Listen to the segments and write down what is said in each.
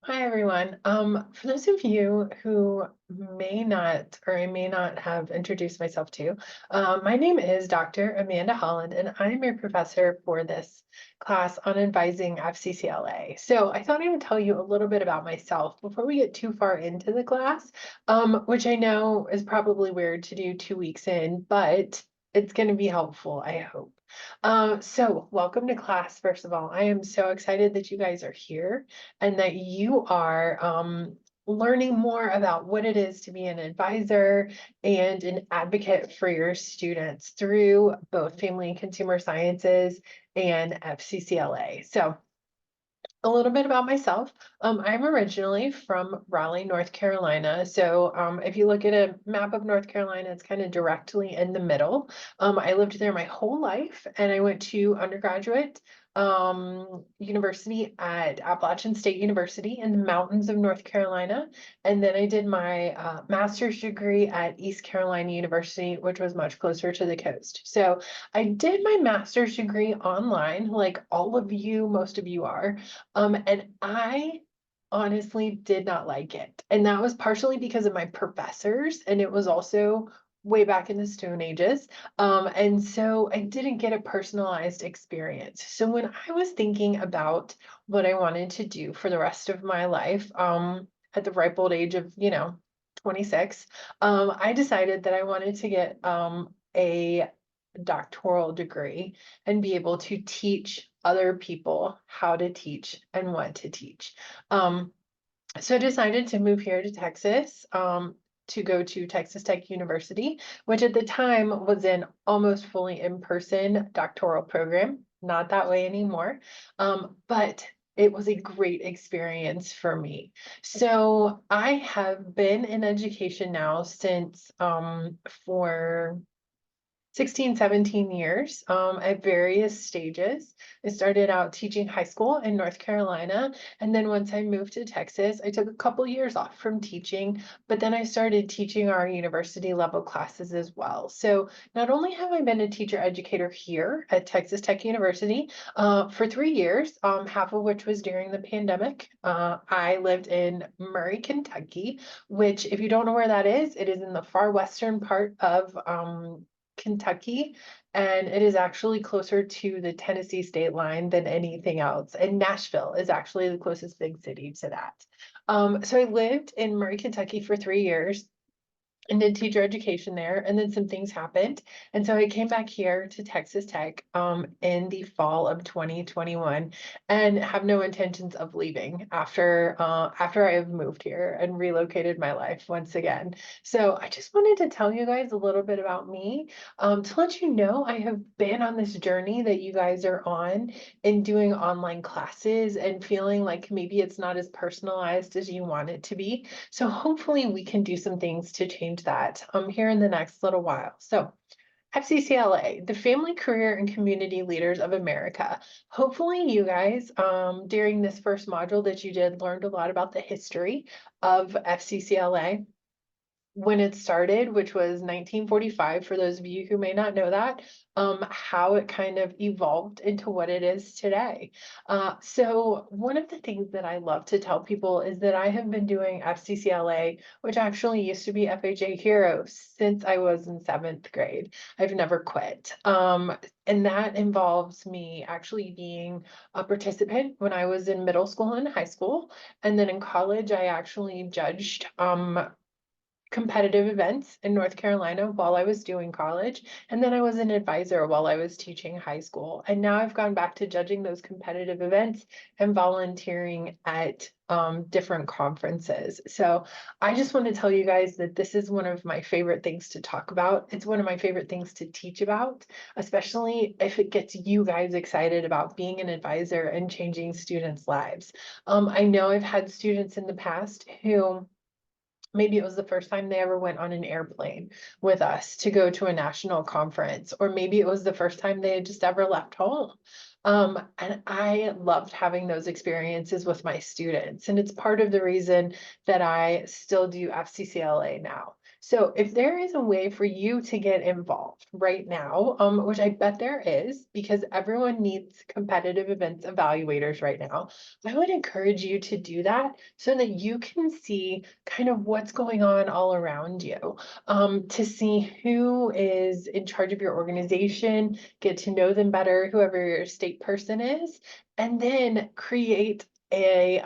Hi, everyone. For those of you who I may not have introduced myself to, my name is Dr. Amanda Holland, and I'm your professor for this class on advising FCCLA. So I thought I would tell you a little bit about myself before we get too far into the class, which I know is probably weird to do 2 weeks in, but it's going to be helpful, I hope. So welcome to class, first of all. I am so excited that you guys are here and that you are learning more about what it is to be an advisor and an advocate for your students through both family and consumer sciences and FCCLA. So a little bit about myself. I'm originally from Raleigh, North Carolina. So if you look at a map of North Carolina, it's kind of directly in the middle. I lived there my whole life and I went to undergraduate university at Appalachian State University in the mountains of North Carolina. And then I did my master's degree at East Carolina University, which was much closer to the coast. So I did my master's degree online, like all of you, most of you are. And I honestly did not like it. And that was partially because of my professors, and it was also way back in the Stone Ages. And so I didn't get a personalized experience. So when I was thinking about what I wanted to do for the rest of my life, at the ripe old age of, 26, I decided that I wanted to get a doctoral degree and be able to teach other people how to teach and what to teach. Um, so I decided to move here to Texas, to go to Texas Tech University, which at the time was an almost fully in-person doctoral program. Not that way anymore. But it was a great experience for me. So I have been in education now since for 16, 17 years at various stages. I started out teaching high school in North Carolina. And then once I moved to Texas, I took a couple years off from teaching, but then I started teaching our university level classes as well. So not only have I been a teacher educator here at Texas Tech University for 3 years, half of which was during the pandemic. I lived in Murray, Kentucky, which if you don't know where that is, it is in the far western part of Kentucky, and it is actually closer to the Tennessee state line than anything else. And Nashville is actually the closest big city to that. So I lived in Murray, Kentucky for 3 years and did teacher education there. And then some things happened. And so I came back here to Texas Tech in the fall of 2021 and have no intentions of leaving after I have moved here and relocated my life once again. So I just wanted to tell you guys a little bit about me, to let you know I have been on this journey that you guys are on in doing online classes and feeling like maybe it's not as personalized as you want it to be. So hopefully we can do some things to change that here in the next little while. So FCCLA, the Family, Career, and Community Leaders of America. Hopefully you guys, during this first module that you did, learned a lot about the history of FCCLA when it started, which was 1945, for those of you who may not know that, how it kind of evolved into what it is today. So one of the things that I love to tell people is that I have been doing FCCLA, which actually used to be FHA Hero, since I was in 7th grade. I've never quit. And that involves me actually being a participant when I was in middle school and high school. And then in college, I actually judged competitive events in North Carolina while I was doing college. And then I was an advisor while I was teaching high school. And now I've gone back to judging those competitive events and volunteering at different conferences. So I just want to tell you guys that this is one of my favorite things to talk about. It's one of my favorite things to teach about, especially if it gets you guys excited about being an advisor and changing students' lives. I know I've had students in the past who maybe it was the first time they ever went on an airplane with us to go to a national conference, or maybe it was the first time they had just ever left home. And I loved having those experiences with my students. And it's part of the reason that I still do FCCLA now. So if there is a way for you to get involved right now, which I bet there is, because everyone needs competitive events evaluators right now, I would encourage you to do that so that you can see kind of what's going on all around you, to see who is in charge of your organization, get to know them better, whoever your state person is, and then create a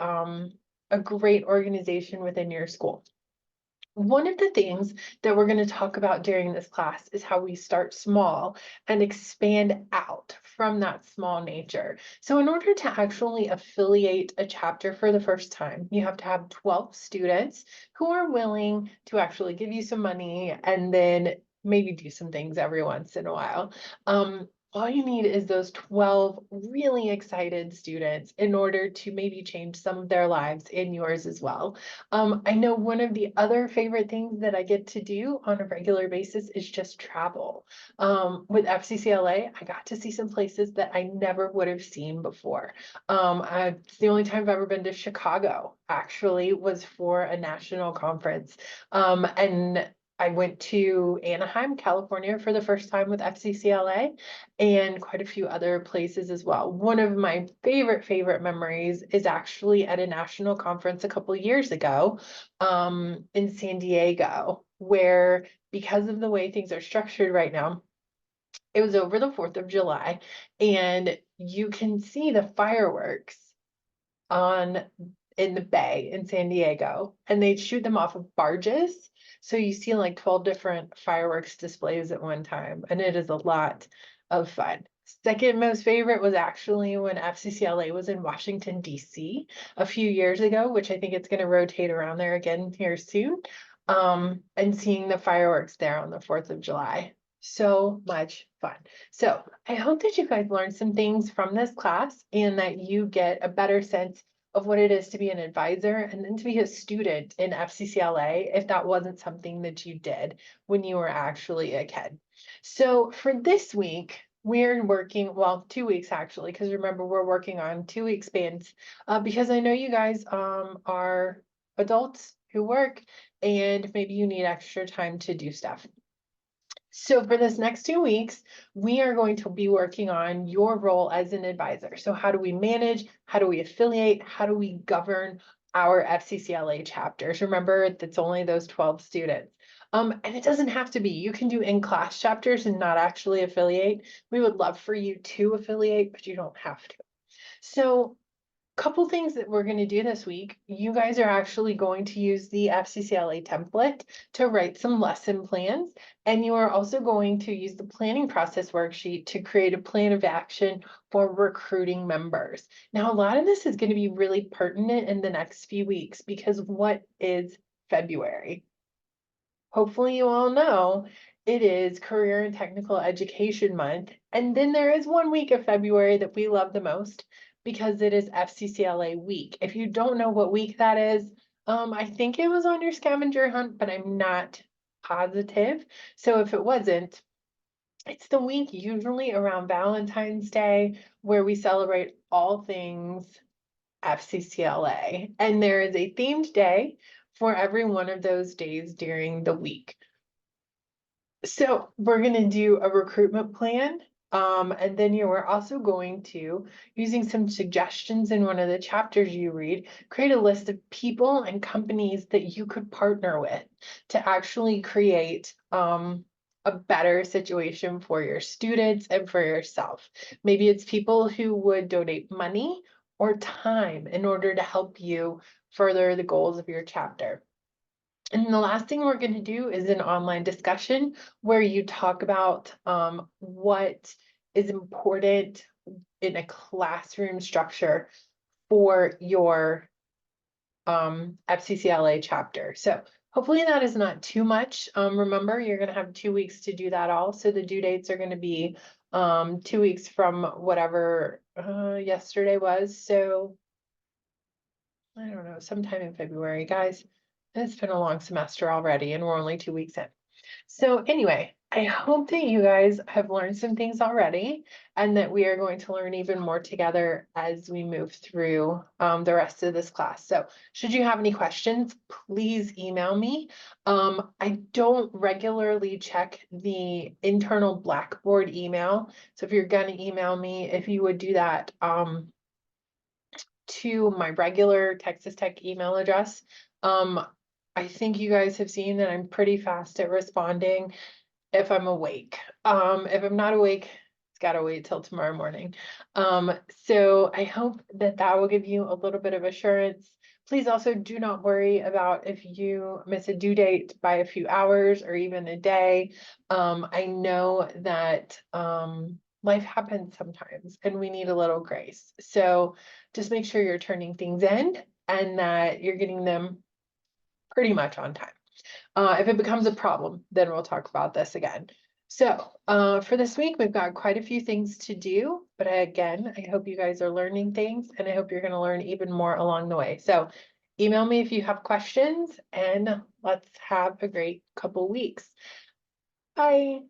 great organization within your school. One of the things that we're going to talk about during this class is how we start small and expand out from that small nature. So in order to actually affiliate a chapter for the first time, you have to have 12 students who are willing to actually give you some money and then maybe do some things every once in a while. All you need is those 12 really excited students in order to maybe change some of their lives and yours as well. I know one of the other favorite things that I get to do on a regular basis is just travel. With FCCLA, I got to see some places that I never would have seen before. It's the only time I've ever been to Chicago, actually, was for a national conference. And I went to Anaheim, California for the first time with FCCLA and quite a few other places as well. One of my favorite memories is actually at a national conference a couple years ago, in San Diego, where because of the way things are structured right now, it was over the 4th of July, and you can see the fireworks on in the bay in San Diego, and they shoot them off of barges. So you see like 12 different fireworks displays at one time, and it is a lot of fun. Second most favorite was actually when FCCLA was in Washington, D.C. a few years ago, which I think it's going to rotate around there again here soon. And seeing the fireworks there on the 4th of July. So much fun. So I hope that you guys learned some things from this class and that you get a better sense of what it is to be an advisor and then to be a student in FCCLA if that wasn't something that you did when you were actually a kid. So for this week, we're working, well, 2 weeks actually, because remember we're working on 2 week spans, because I know you guys are adults who work and maybe you need extra time to do stuff. So for this next 2 weeks, we are going to be working on your role as an advisor. So how do we manage? How do we affiliate? How do we govern our FCCLA chapters? Remember, that's only those 12 students. And it doesn't have to be. You can do in-class chapters and not actually affiliate. We would love for you to affiliate, but you don't have to. So couple things that we're going to do this week. You guys are actually going to use the FCCLA template to write some lesson plans, and you are also going to use the planning process worksheet to create a plan of action for recruiting members. Now, a lot of this is going to be really pertinent in the next few weeks because what is February? Hopefully you all know it is Career and Technical Education Month. And then there is 1 week of February that we love the most because it is FCCLA week. If you don't know what week that is, I think it was on your scavenger hunt, but I'm not positive. So if it wasn't, it's the week usually around Valentine's Day where we celebrate all things FCCLA. And there is a themed day for every one of those days during the week. So we're going to do a recruitment plan. And then you are also going to, using some suggestions in one of the chapters you read, create a list of people and companies that you could partner with to actually create a better situation for your students and for yourself. Maybe it's people who would donate money or time in order to help you further the goals of your chapter. And the last thing we're going to do is an online discussion where you talk about what is important in a classroom structure for your FCCLA chapter. So hopefully that is not too much. Remember, you're going to have 2 weeks to do that all. So the due dates are going to be 2 weeks from whatever yesterday was. So I don't know, sometime in February, guys. It's been a long semester already, and we're only 2 weeks in. So anyway, I hope that you guys have learned some things already and that we are going to learn even more together as we move through the rest of this class. So should you have any questions, please email me. I don't regularly check the internal Blackboard email. So if you're gonna email me, if you would do that to my regular Texas Tech email address. I think you guys have seen that I'm pretty fast at responding if I'm awake. If I'm not awake, it's gotta wait till tomorrow morning. So I hope that that will give you a little bit of assurance. Please also do not worry about if you miss a due date by a few hours or even a day. I know that life happens sometimes and we need a little grace. So just make sure you're turning things in and that you're getting them pretty much on time. If it becomes a problem, then we'll talk about this again. So for this week, we've got quite a few things to do, but again, I hope you guys are learning things and I hope you're going to learn even more along the way. So email me if you have questions and let's have a great couple weeks. Bye.